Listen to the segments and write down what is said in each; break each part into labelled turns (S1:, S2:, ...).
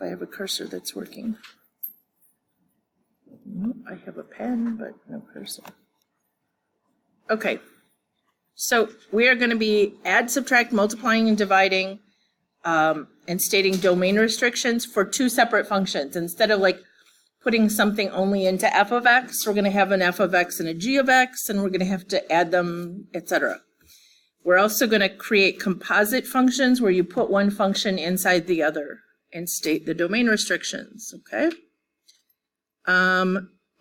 S1: if I have a cursor that's working. I have a pen, but no cursor. Okay, so we are going to be add, subtract, multiplying, and dividing, and stating domain restrictions for two separate functions. Instead of like putting something only into f of x, we're going to have an f of x and a g of x, and we're going to have to add them, etc. We're also going to create composite functions where you put one function inside the other and state the domain restrictions, okay?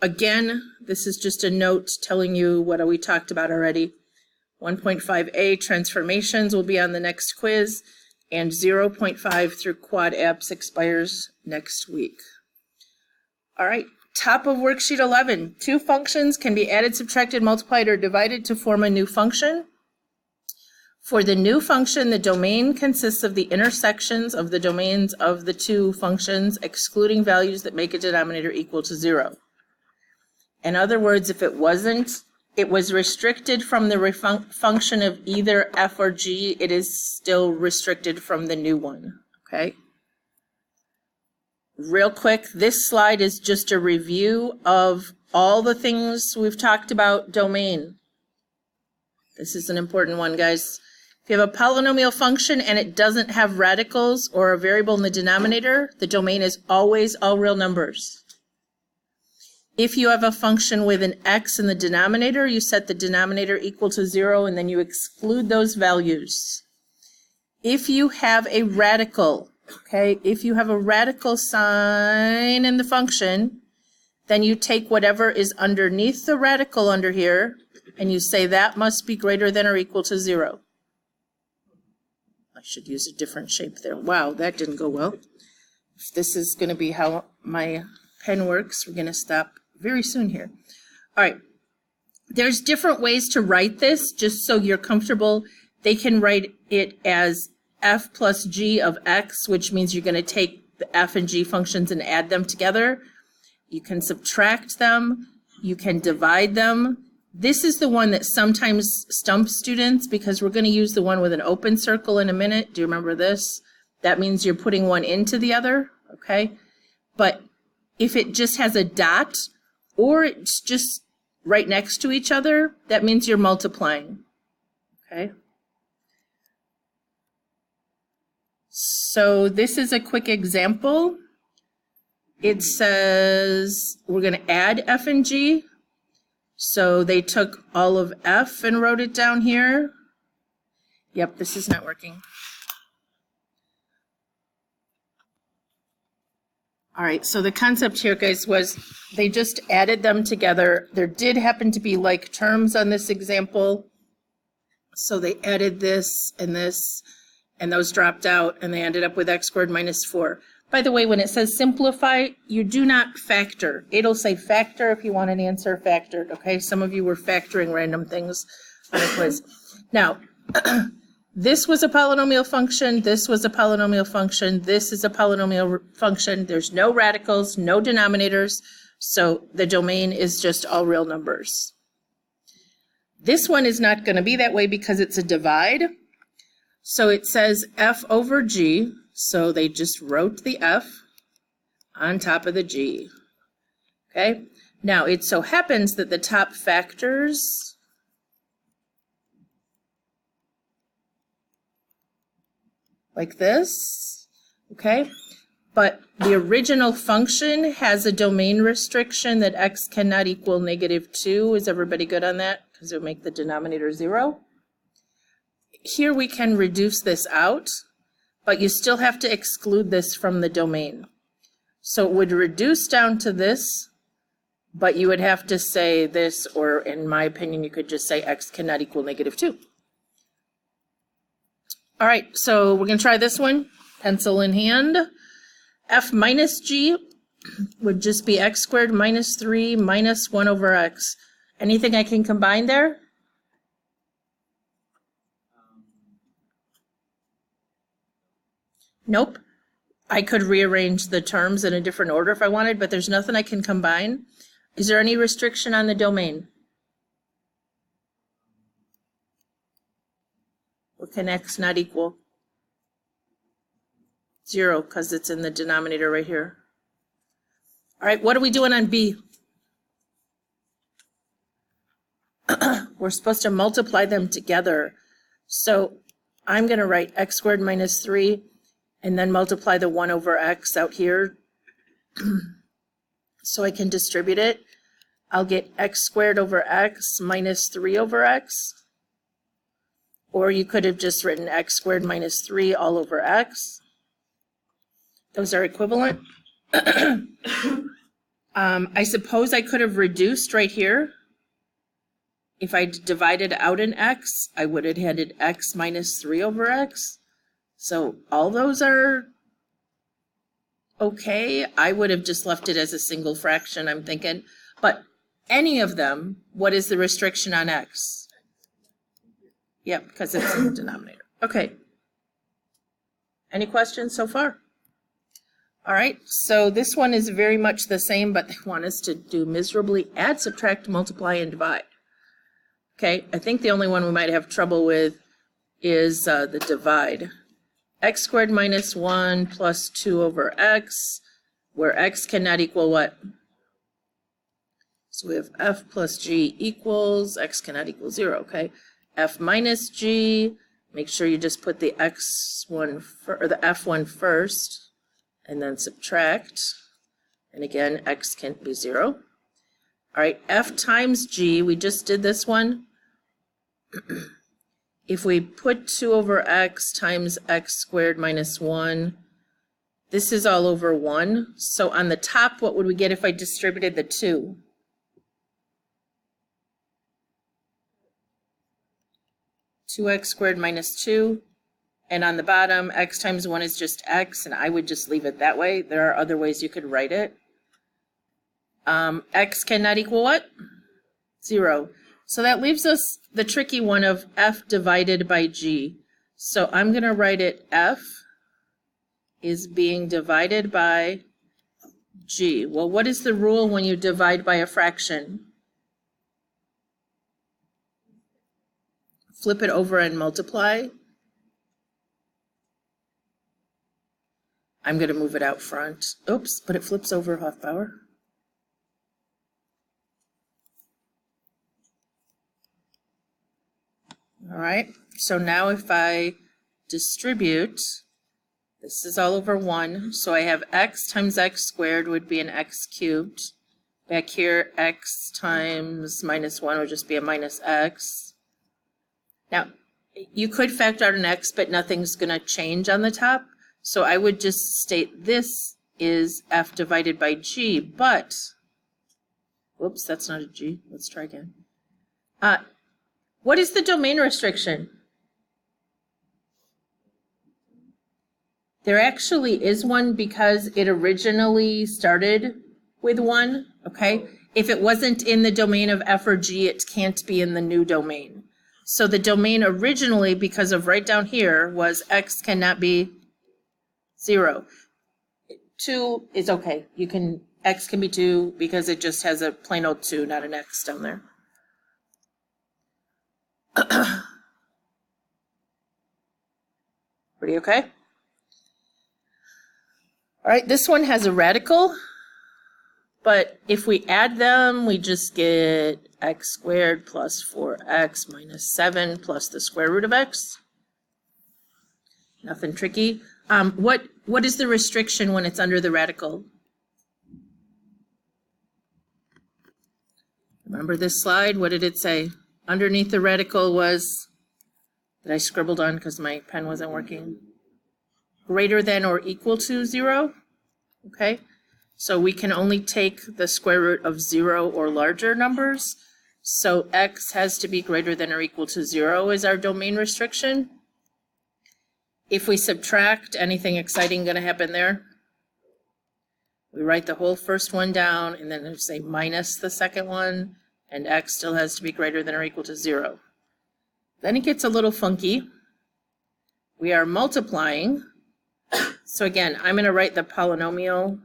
S1: Again, this is just a note telling you what we talked about already. 1.5a transformations will be on the next quiz, and 0.5 through quad apps expires next week. All right, top of worksheet 11. Two functions can be added, subtracted, multiplied, or divided to form a new function. For the new function, the domain consists of the intersections of the domains of the two functions, excluding values that make a denominator equal to 0. In other words, if it wasn't, it was restricted from the function of either f or g, it is still restricted from the new one, okay? Real quick, this slide is just a review of all the things we've talked about domain. This is an important one, guys. If you have a polynomial function and it doesn't have radicals or a variable in the denominator, the domain is always all real numbers. If you have a function with an x in the denominator, you set the denominator equal to 0 and then you exclude those values. If you have a radical, okay, if you have a radical sign in the function, then you take whatever is underneath the radical under here and you say that must be greater than or equal to 0. I should use a different shape there. Wow, that didn't go well. If this is going to be how my pen works, we're going to stop very soon here. All right, there's different ways to write this, just so you're comfortable. They can write it as f plus g of x, which means you're going to take the f and g functions and add them together. You can subtract them. You can divide them. This is the one that sometimes stumps students because we're going to use the one with an open circle in a minute. Do you remember this? That means you're putting one into the other, okay? But if it just has a dot or it's just right next to each other, that means you're multiplying, okay? So this is a quick example. It says we're going to add f and g. So they took all of f and wrote it down here. Yep, this is not working. All right, so the concept here, guys, was they just added them together. There did happen to be like terms on this example. So they added this, and those dropped out, and they ended up with x squared minus 4. By the way, when it says simplify, you do not factor. It'll say factor if you want an answer factored, okay? Some of you were factoring random things on a quiz. Now, this was a polynomial function, this was a polynomial function, this is a polynomial function. There's no radicals, no denominators, so the domain is just all real numbers. This one is not going to be that way because it's a divide. So it says f over g. So they just wrote the f on top of the g, okay? Now, it so happens that the top factors like this, okay? But the original function has a domain restriction that x cannot equal -2. Is everybody good on that? Because it would make the denominator 0. Here we can reduce this out, but you still have to exclude this from the domain. So it would reduce down to this, but you would have to say this, or in my opinion, you could just say x cannot equal -2. All right, so we're going to try this one, pencil in hand. F minus g would just be x squared minus 3 minus 1 over x. Anything I can combine there? Nope. I could rearrange the terms in a different order if I wanted, but there's nothing I can combine. Is there any restriction on the domain? What can x not equal? 0 because it's in the denominator right here. All right, what are we doing on B? We're supposed to multiply them together. So I'm going to write x squared minus 3 and then multiply the 1 over x out here so I can distribute it. I'll get x squared over x minus 3 over x. Or you could have just written x squared minus 3 all over x. Those are equivalent. I suppose I could have reduced right here. If I divided out an x, I would have had x minus 3 over x. So all those are okay. I would have just left it as a single fraction, I'm thinking. But any of them, what is the restriction on x? Yep, because it's in the denominator. Okay. Any questions so far? All right, so this one is very much the same, but they want us to do miserably add, subtract, multiply, and divide. Okay, I think the only one we might have trouble with is the divide. X squared minus 1 plus 2 over x, where x cannot equal what? So we have f plus g equals, x cannot equal 0, okay? F minus g, make sure you just put the x1 or the f1 first, and then subtract. And again, x can't be 0. All right, f times g, we just did this one. If we put 2 over x times x squared minus 1, this is all over 1. So on the top, what would we get if I distributed the 2? Two x squared minus 2. And on the bottom, x times 1 is just x, and I would just leave it that way. There are other ways you could write it. X cannot equal what? 0. So that leaves us the tricky one of f divided by g. So I'm going to write it f is being divided by g. Well, what is the rule when you divide by a fraction? Flip it over and multiply. I'm going to move it out front. Oops, but it flips over, Hofbauer. All right, so now if I distribute, this is all over 1, so I have x times x squared would be an x cubed. Back here, x times minus 1 would just be a minus x. Now, you could factor out an x, but nothing's going to change on the top. So I would just state this is f divided by g, but, whoops, that's not a g. Let's try again. What is the domain restriction? There actually is one because it originally started with 1, okay? If it wasn't in the domain of f or g, it can't be in the new domain. So the domain originally, because of right down here, was x cannot be 0. 2 is okay. X can be 2 because it just has a plain old 2, not an x down there. Pretty okay? All right, this one has a radical, but if we add them, we just get x squared plus 4x minus 7 plus the square root of x. Nothing tricky. What is the restriction when it's under the radical? Remember this slide? What did it say? Underneath the radical was, that I scribbled on because my pen wasn't working, greater than or equal to 0. Okay, so we can only take the square root of 0 or larger numbers. So x has to be greater than or equal to 0 is our domain restriction. If we subtract, anything exciting going to happen there? We write the whole first one down and then say minus the second one, and x still has to be greater than or equal to 0. Then it gets a little funky. We are multiplying. So again, I'm going to write the polynomial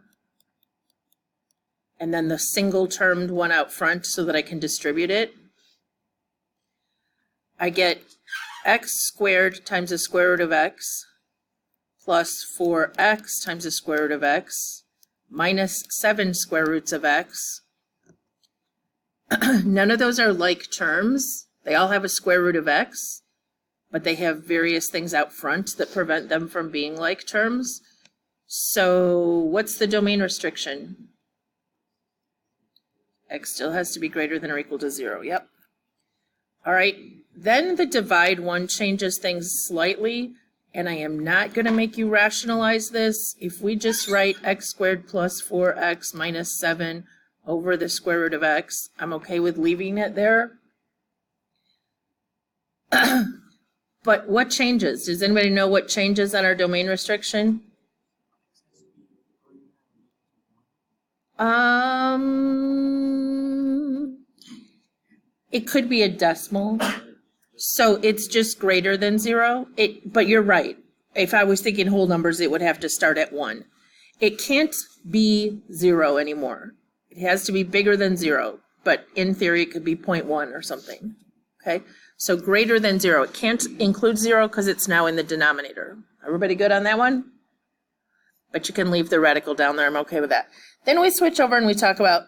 S1: and then the single termed one out front so that I can distribute it. I get x squared times the square root of x plus 4x times the square root of x minus 7 square roots of x. None of those are like terms. They all have a square root of x, but they have various things out front that prevent them from being like terms. So what's the domain restriction? X still has to be greater than or equal to 0. Yep. All right. Then the divide one changes things slightly, and I am not going to make you rationalize this. If we just write x squared plus 4x minus 7 over the square root of x, I'm okay with leaving it there. But what changes? Does anybody know what changes on our domain restriction? It could be a decimal. So it's just greater than 0. But you're right. If I was thinking whole numbers, it would have to start at 1. It can't be 0 anymore. It has to be bigger than 0. But in theory, it could be 0.1 or something. Okay? So greater than 0. It can't include 0 because it's now in the denominator. Everybody good on that one? But you can leave the radical down there. I'm okay with that. Then we switch over and we talk about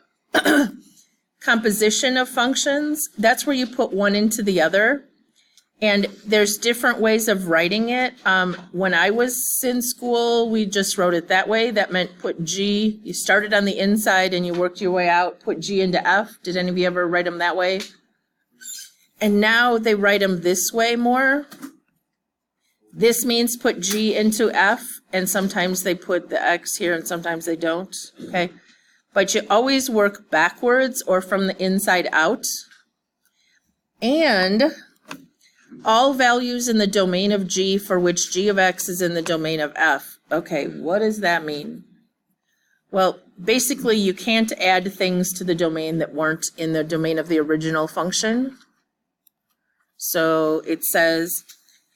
S1: composition of functions. That's where you put one into the other. And there's different ways of writing it. When I was in school, we just wrote it that way. That meant put G, you started on the inside and you worked your way out, put G into F. Did any of you ever write them that way? And now they write them this way more. This means put G into F, and sometimes they put the X here and sometimes they don't, okay? But you always work backwards or from the inside out. And all values in the domain of G for which G of X is in the domain of F. Okay, what does that mean? Well, basically you can't add things to the domain that weren't in the domain of the original function. So it says,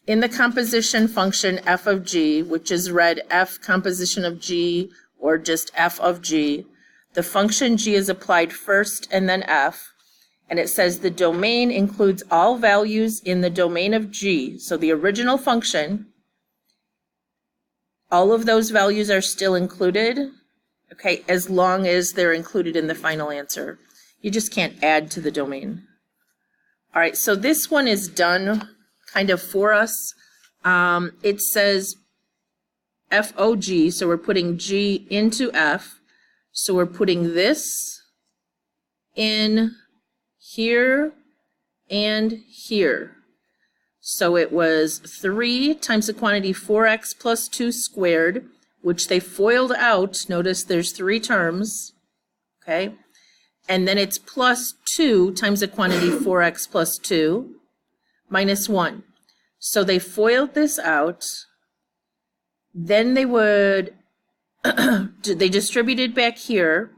S1: in the composition function f of g, which is read f composition of g or just f of g, the function g is applied first and then f, and it says the domain includes all values in the domain of g. So the original function, all of those values are still included, okay, as long as they're included in the final answer. You just can't add to the domain. All right, so this one is done kind of for us. It says FOG, so we're putting G into F. So we're putting this in here and here. So it was 3 times the quantity 4x plus 2 squared, which they FOILed out. Notice there's 3 terms, okay? And then it's plus 2 times the quantity 4x plus 2 minus 1. So they FOILed this out. Then they would, they distributed back here.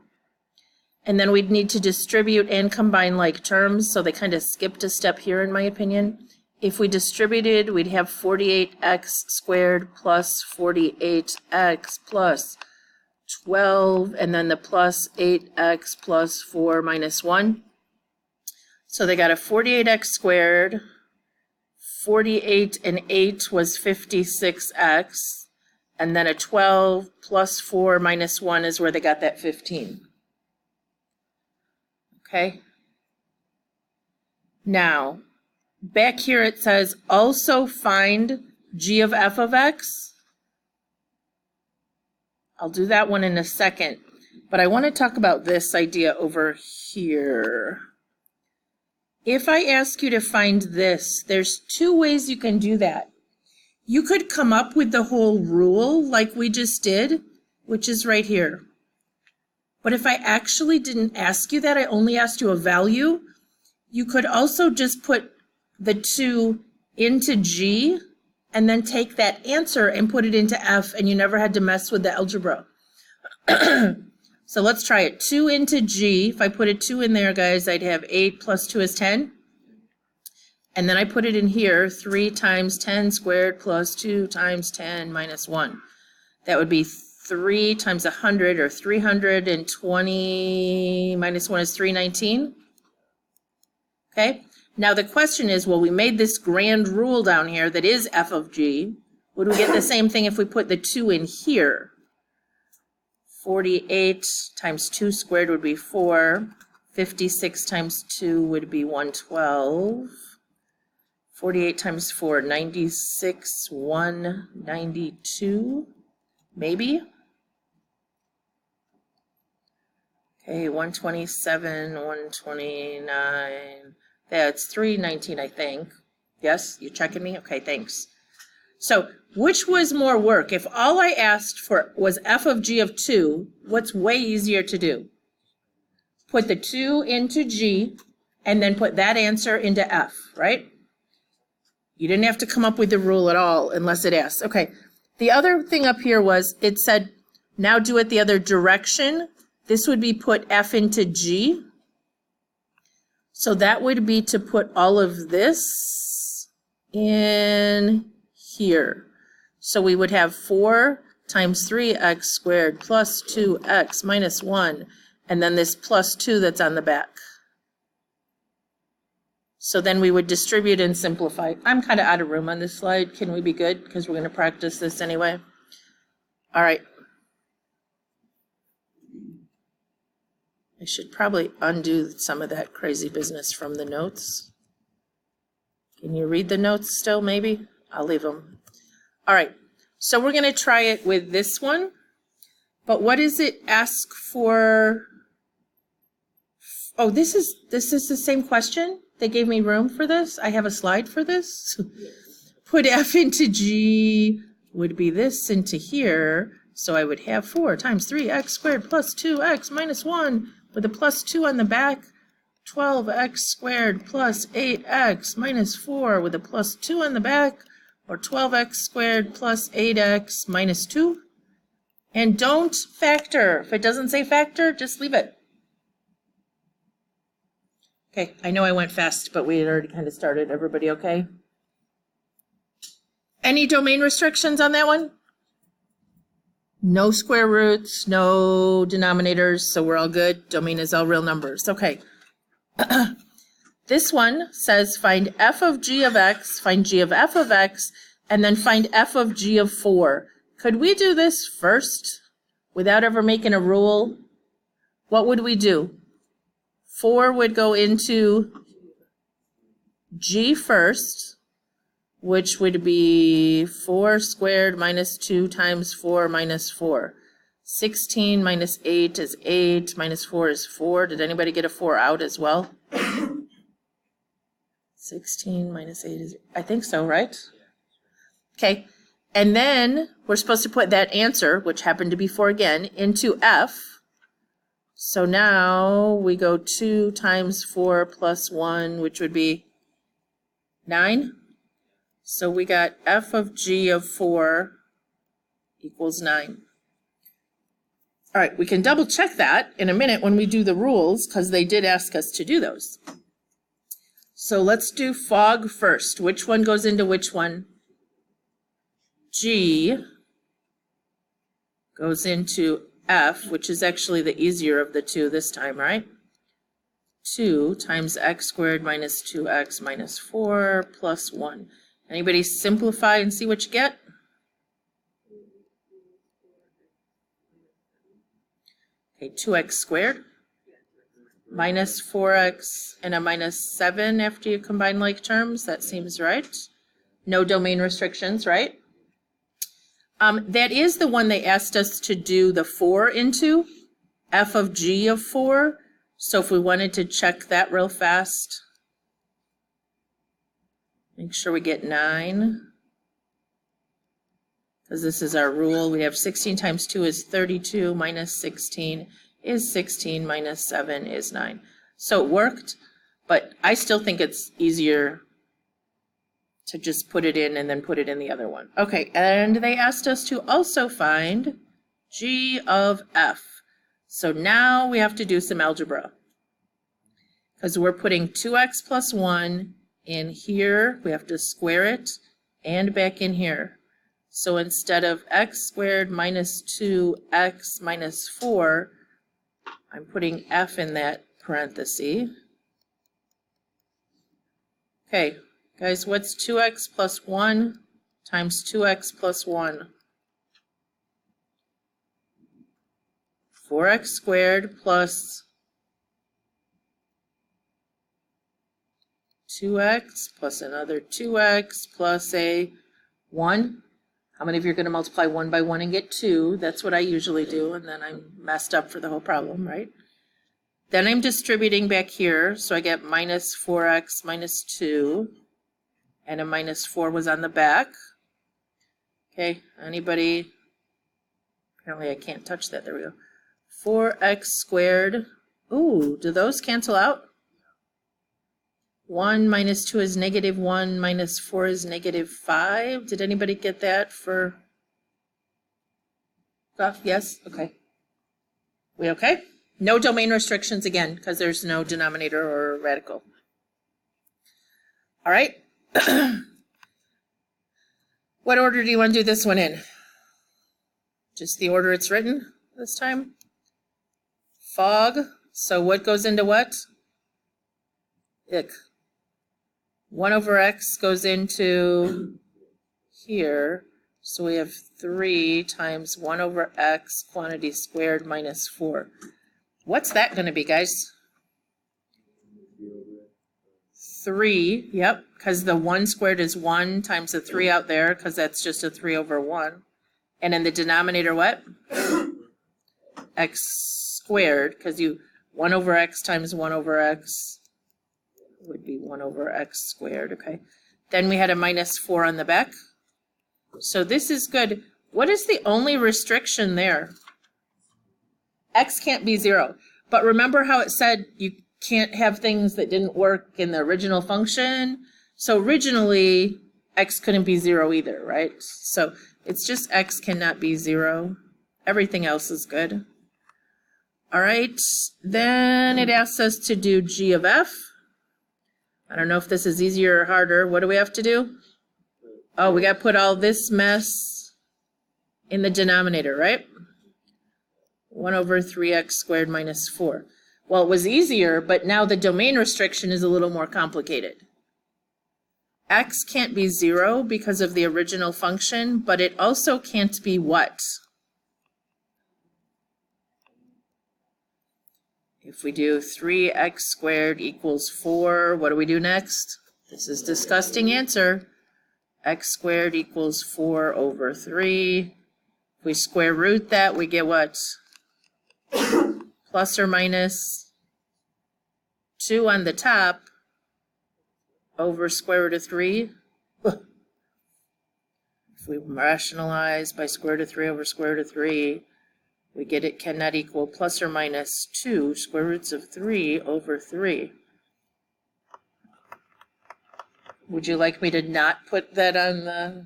S1: And then we'd need to distribute and combine like terms. So they kind of skipped a step here, in my opinion. If we distributed, we'd have 48x squared plus 48x plus 12, and then the plus 8x plus 4 minus 1. So they got a 48x squared. 48 and 8 was 56x. And then a 12 plus 4 minus 1 is where they got that 15. Okay. Now, back here it says also find g of f of x. I'll do that one in a second, but I want to talk about this idea over here. If I ask you to find this, there's 2 ways you can do that. You could come up with the whole rule like we just did, which is right here. But if I actually didn't ask you that, I only asked you a value, you could also just put the 2 into G and then take that answer and put it into F, and you never had to mess with the algebra. So let's try it. 2 into G. If I put a 2 in there, guys, I'd have 8 plus 2 is 10. And then I put it in here, 3 times 10 squared plus 2 times 10 minus 1. That would be 3 times 100, or 320 minus 1 is 319. Okay? Now the question is, well, we made this grand rule down here that is f of g. Would we get the same thing if we put the 2 in here? 48 times 2 squared would be 4. 56 times 2 would be 112. 48 times 4, 96, 192, maybe? Okay, 127, 129, that's 319, I think. Yes, you checking me? Okay, thanks. So, which was more work? If all I asked for was f of g of 2, what's way easier to do? Put the 2 into g, and then put that answer into f, right? You didn't have to come up with the rule at all unless it asked. Okay, the other thing up here was, it said, now do it the other direction. This would be put f into g. So that would be to put all of this in here. So we would have 4 times 3x squared plus 2x minus 1, and then this plus 2 that's on the back. So then we would distribute and simplify. I'm kind of out of room on this slide. Can we be good? Because we're going to practice this anyway. All right. I should probably undo some of that crazy business from the notes. Can you read the notes still, maybe? I'll leave them. All right. So we're going to try it with this one. But what does it ask for? Oh, this is the same question. They gave me room for this. I have a slide for this. Put f into g would be this into here. So I would have 4 times 3x squared plus 2x minus 1 with a plus 2 on the back. 12x squared plus 8x minus 4 with a plus 2 on the back. Or 12x squared plus 8x minus 2. And don't factor. If it doesn't say factor, just leave it. Okay, I know I went fast, but we had already kind of started. Everybody okay? Any domain restrictions on that one? No square roots, no denominators, so we're all good. Domain is all real numbers. Okay. This one says find f of g of x, find g of f of x, and then find f of g of 4. Could we do this first without ever making a rule? What would we do? 4 would go into g first, which would be 4 squared minus 2 times 4 minus 4. 16 minus 8 is 8, minus 4 is 4. Did anybody get a 4 out as well? 16 minus 8 is, I think so, right? Okay, and then we're supposed to put that answer, which happened to be 4 again, into f. So now we go 2 times 4 plus 1, which would be 9. So we got f of g of 4 equals 9. All right, we can double check that in a minute when we do the rules, because they did ask us to do those. So let's do fog first. Which one goes into which one? G goes into f, which is actually the easier of the two this time, right? 2 times x squared minus 2x minus 4 plus 1. Anybody simplify and see what you get? Okay, 2x squared minus 4x and a minus 7 after you combine like terms. That seems right. No domain restrictions, right? That is the one they asked us to do the 4 into, f of g of 4. So if we wanted to check that real fast, make sure we get 9. Because this is our rule. We have 16 times 2 is 32, minus 16 is 16, minus 7 is 9. So it worked, but I still think it's easier to just put it in and then put it in the other one. Okay, and they asked us to also find g of f. So now we have to do some algebra. Because we're putting 2x plus 1 in here. We have to square it and back in here. So instead of x squared minus 2x minus 4, I'm putting f in that parenthesis. Okay, guys, what's 2x plus 1? times 2x plus 1. 4x squared plus 2x plus another 2x plus a 1. How many of you are going to multiply 1 by 1 and get 2? That's what I usually do, and then I'm messed up for the whole problem, right? Then I'm distributing back here, so I get minus 4x minus 2, and a minus 4 was on the back. Okay, anybody? Apparently I can't touch that. There we go. 4x squared. Ooh, do those cancel out? 1 minus 2 is negative 1, minus 4 is negative 5. Did anybody get that for stuff? Yes? Okay. We okay? No domain restrictions again, because there's no denominator or radical. All right. What order do you want to do this one in? Just the order it's written this time? Fog. So what goes into what? Ick. 1 over x goes into here. So we have 3 times 1 over x quantity squared minus 4. What's that going to be, guys? 3, yep, because the 1 squared is 1 times the 3 out there, because that's just a 3 over 1. And in the denominator, what? X squared, because 1 over x times 1 over x would be 1 over x squared, okay? Then we had a minus 4 on the back. So this is good. What is the only restriction there? X can't be 0. But remember how it said you can't have things that didn't work in the original function? So originally, x couldn't be 0 either, right? So it's just x cannot be 0. Everything else is good. All right, then it asks us to do g of f. I don't know if this is easier or harder. What do we have to do? Oh, we got to put all this mess in the denominator, right? 1 over 3x squared minus 4. Well, it was easier, but now the domain restriction is a little more complicated. X can't be 0 because of the original function, but it also can't be what? If we do 3x squared equals 4, what do we do next? This is disgusting answer. X squared equals 4 over 3. If we square root that, we get what? Plus or minus 2 on the top over square root of 3. If we rationalize by square root of 3 over square root of 3, we get it cannot equal plus or minus 2 square roots of 3 over 3. Would you like me to not put that on the...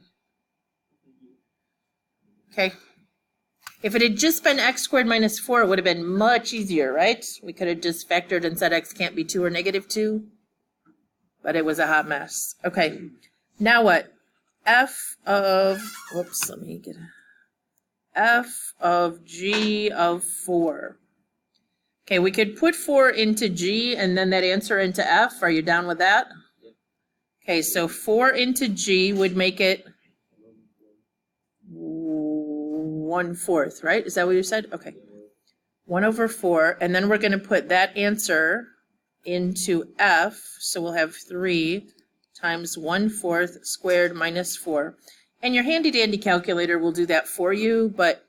S1: Okay. If it had just been x squared minus 4, it would have been much easier, right? We could have just factored and said x can't be 2 or negative 2. But it was a hot mess. Okay. Now what? F of... Whoops, let me get it. F of g of 4. Okay, we could put 4 into g and then that answer into f. Are you down with that? Okay, so 4 into g would make it 1/4, right? Is that what you said? Okay. 1 over 4, and then we're going to put that answer into f, so we'll have 3 times 1/4 squared minus 4. And your handy-dandy calculator will do that for you, but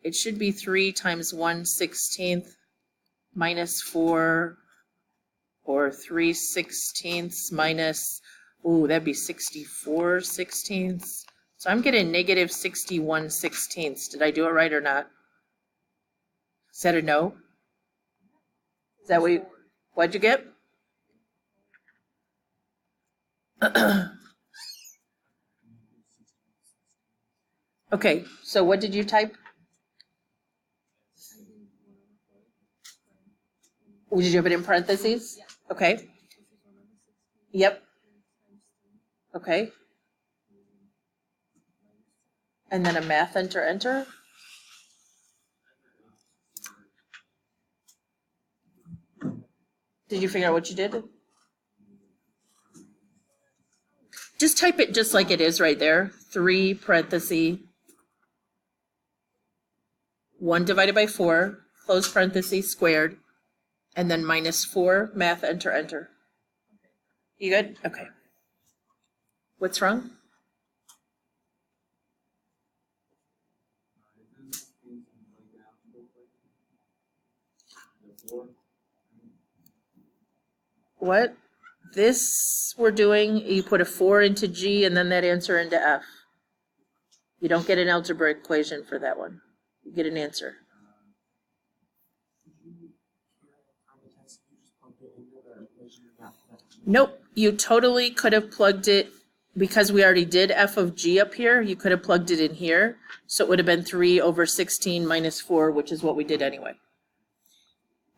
S1: it should be 3 times 1/16 minus 4, or 3/16 minus, ooh, that'd be 64/16. So I'm getting negative 61/16. Did I do it right or not? Is that a no? Is that what'd you get? Okay, so what did you type? Did you have it in parentheses? Okay. Yep. Okay. And then a math enter. Did you figure out what you did? Just just type it just like it is right there. 3 parenthesis 1 divided by 4, close parenthesis, squared, and then minus 4, math, enter, enter. You good? Okay. What's wrong? What? This we're doing, you put a 4 into G and then that answer into F. You don't get an algebraic equation for that one. You get an answer. Nope, you totally could have plugged it, because we already did F of G up here, you could have plugged it in here. So it would have been 3 over 16 minus 4, which is what we did anyway.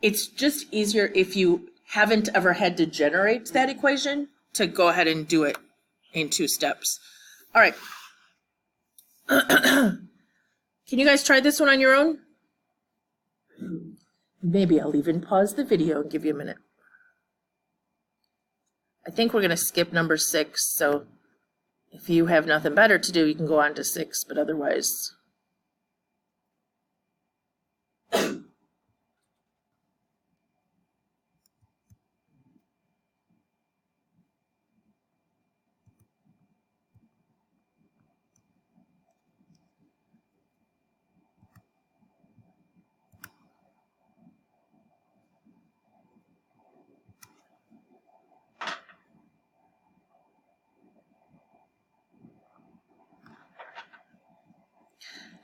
S1: It's just easier if you haven't ever had to generate that equation to go ahead and do it in 2 steps. All right. Can you guys try this one on your own? Maybe I'll even pause the video and give you a minute. I think we're going to skip number 6, so if you have nothing better to do, you can go on to 6, but otherwise...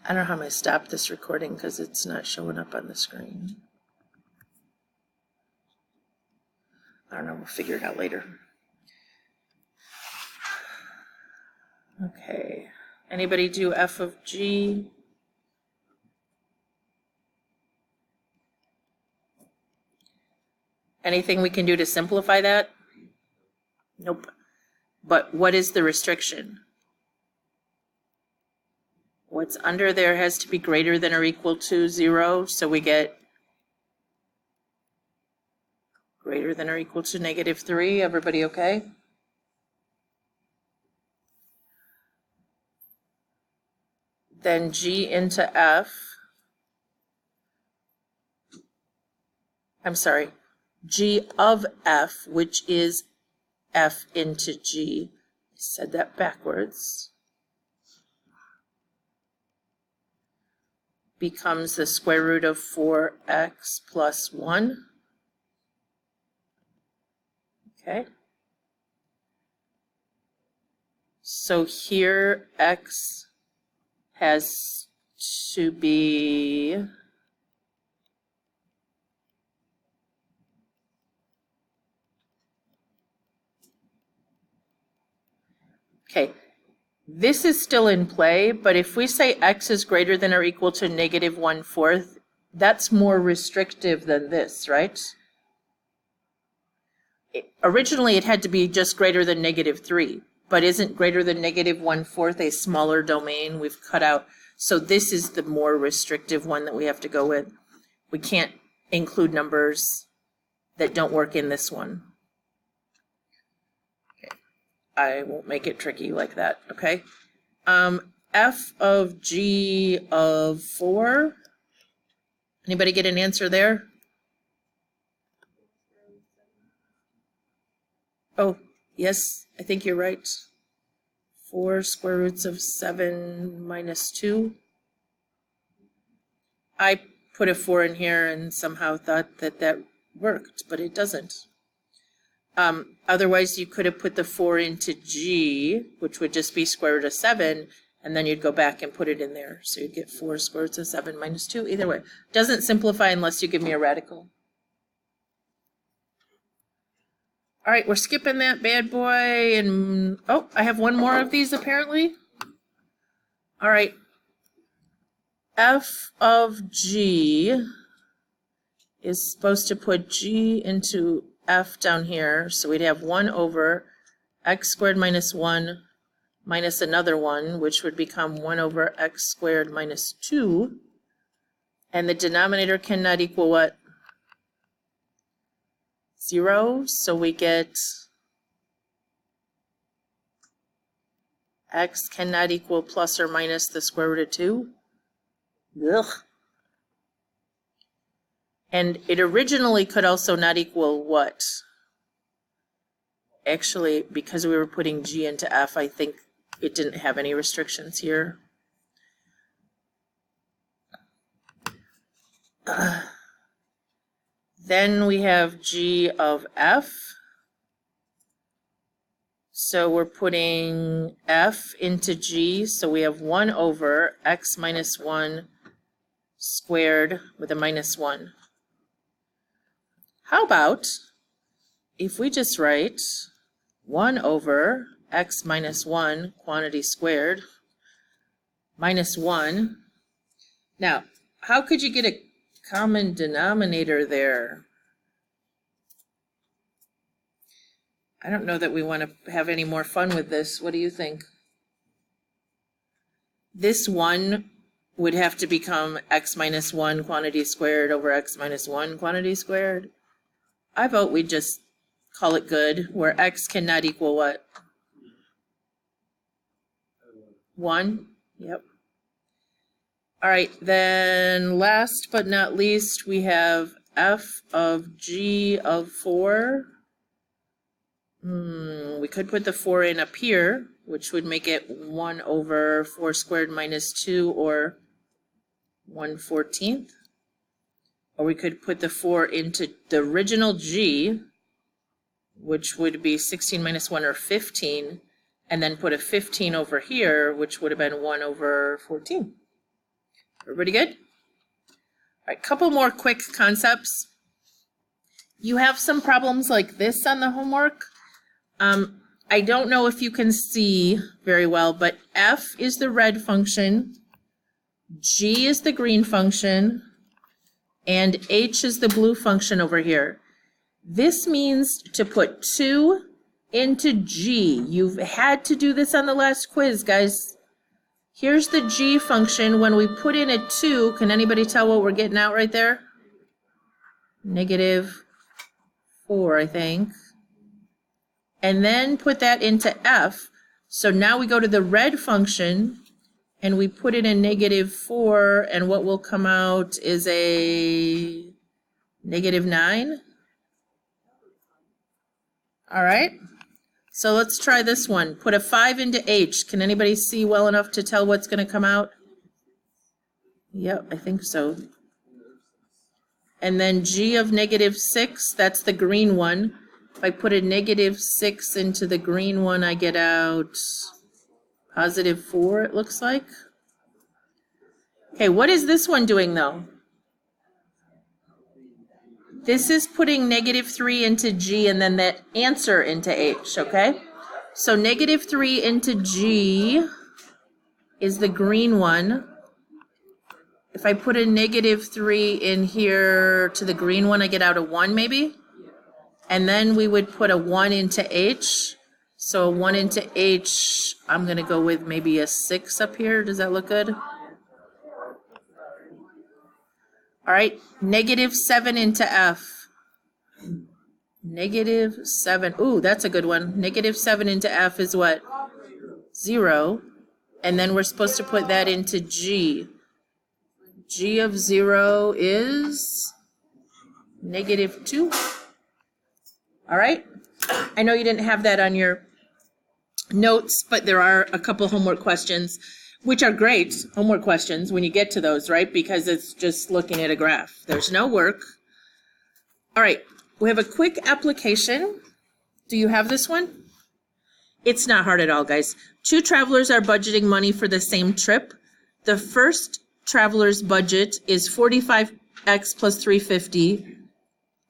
S1: I don't know how I'm going to stop this recording because it's not showing up on the screen. I don't know, we'll figure it out later. Okay, anybody do F of G? Anything we can do to simplify that? Nope. But what is the restriction? What's under there has to be greater than or equal to 0, so we get greater than or equal to -3. Everybody okay? Then G into F. I'm sorry, G of F, which is F into G. I said that backwards. Becomes the square root of 4x plus 1. Okay. So here x has to be okay. This is still in play, but if we say x is greater than or equal to -1/4, that's more restrictive than this, right? Originally, it had to be just greater than -3, but isn't greater than -1/4 a smaller domain? We've cut out. So this is the more restrictive one that we have to go with. We can't include numbers that don't work in this one. I won't make it tricky like that, okay? F of G of 4. Anybody get an answer there? Oh, yes, I think you're right. 4 square roots of 7 minus 2. I put a 4 in here and somehow thought that that worked, but it doesn't. Otherwise, you could have put the 4 into G, which would just be square root of 7, and then you'd go back and put it in there. So you'd get 4 square roots of 7 minus 2. Either way, doesn't simplify unless you give me a radical. All right, we're skipping that bad boy, and oh, I have one more of these apparently. All right, F of G is supposed to put G into F down here, so we'd have 1 over x squared minus 1 minus another 1, which would become 1 over x squared minus 2, and the denominator cannot equal what? 0, so we get X cannot equal plus or minus the square root of 2. Ugh. And it originally could also not equal what? Actually, because we were putting G into F, I think it didn't have any restrictions here. Then we have G of F. So we're putting F into G, so we have 1 over X minus 1 squared with a minus 1. How about if we just write 1 over X minus 1 quantity squared minus 1. Now, how could you get a common denominator there? I don't know that we want to have any more fun with this. What do you think? This 1 would have to become X minus 1 quantity squared over X minus 1 quantity squared. I vote we just call it good, where X cannot equal what? 1? Yep. All right, then last but not least, we have F of G of 4. We could put the 4 in up here, which would make it 1 over 4 squared minus 2, or 1/14. Or we could put the 4 into the original G, which would be 16 minus 1, or 15, and then put a 15 over here, which would have been 1 over 14. Everybody good? All right, couple more quick concepts. You have some problems like this on the homework. I don't know if you can see very well, but F is the red function, G is the green function, and H is the blue function over here. This means to put 2 into G. You've had to do this on the last quiz, guys. Here's the G function. When we put in a 2, can anybody tell what we're getting out right there? -4, I think. And then put that into F. So now we go to the red function and we put it in -4, and what will come out is a -9. All right, so let's try this one. Put a 5 into H. Can anybody see well enough to tell what's going to come out? Yep, I think so. And then G of -6, that's the green one. If I put a -6 into the green one, I get out +4, it looks like. Okay, what is this one doing though? This is putting -3 into G and then that answer into H, okay? So -3 into G is the green one. If I put a -3 in here to the green one, I get out a 1 maybe? And then we would put a 1 into H. So a 1 into H, I'm going to go with maybe a 6 up here. Does that look good? All right, -7 into F. -7, ooh, that's a good one. -7 into F is what? 0. And then we're supposed to put that into G. G of 0 is -2. All right, I know you didn't have that on your notes, but there are a couple homework questions, which are great homework questions when you get to those, right? Because it's just looking at a graph. There's no work. All right, we have a quick application. Do you have this one? It's not hard at all, guys. 2 travelers are budgeting money for the same trip. The first traveler's budget is 45x plus 350.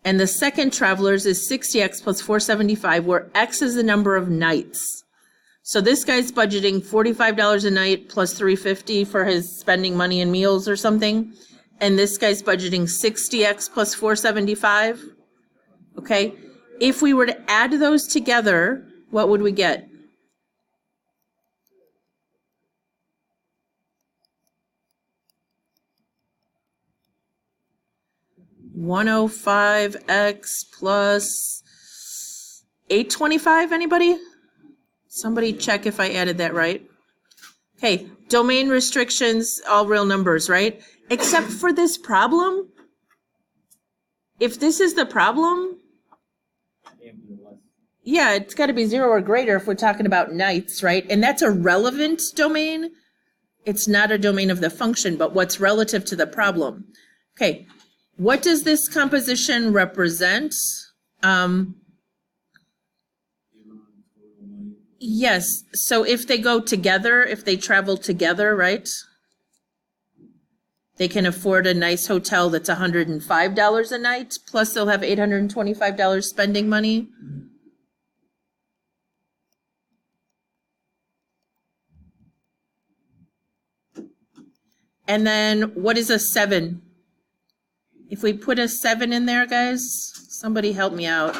S1: And the second traveler's is 60x plus 475, where X is the number of nights. So this guy's budgeting $45 a night plus 350 for his spending money in meals or something. And this guy's budgeting 60x plus 475. Okay. If we were to add those together, what would we get? $105x plus 825, anybody? Somebody check if I added that right. Okay, domain restrictions, all real numbers, right? Except for this problem. If this is the problem, yeah, it's got to be 0 or greater if we're talking about nights, right? And that's a relevant domain. It's not a domain of the function, but what's relative to the problem. Okay, what does this composition represent? Yes, so if they go together, if they travel together, right? They can afford a nice hotel that's $105 a night, plus they'll have $825 spending money. And then what is a 7? If we put a 7 in there, guys, somebody help me out.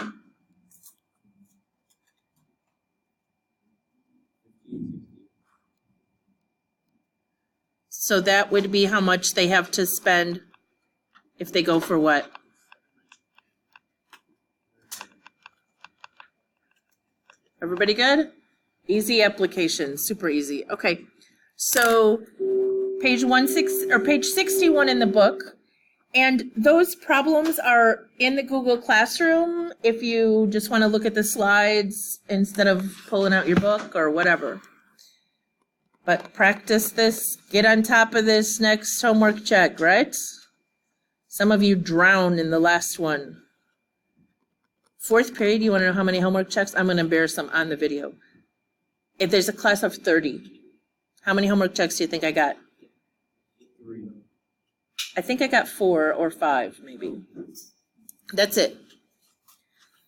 S1: So that would be how much they have to spend if they go for what? Everybody good? Easy application, super easy. Okay, so page 61 in the book. And those problems are in the Google Classroom if you just want to look at the slides instead of pulling out your book or whatever. But practice this, get on top of this next homework check, right? Some of you drowned in the last one. 4th period, you want to know how many homework checks? I'm going to embarrass them on the video. If there's a class of 30, how many homework checks do you think I got?
S2: 3.
S1: I think I got 4 or 5, maybe. That's it.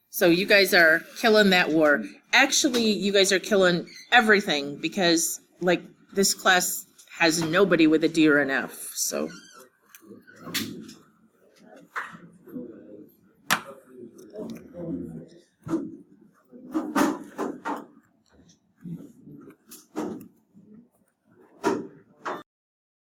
S1: So you guys are killing that war. Actually, you guys are killing everything because, like, this class has nobody with a D or an F. So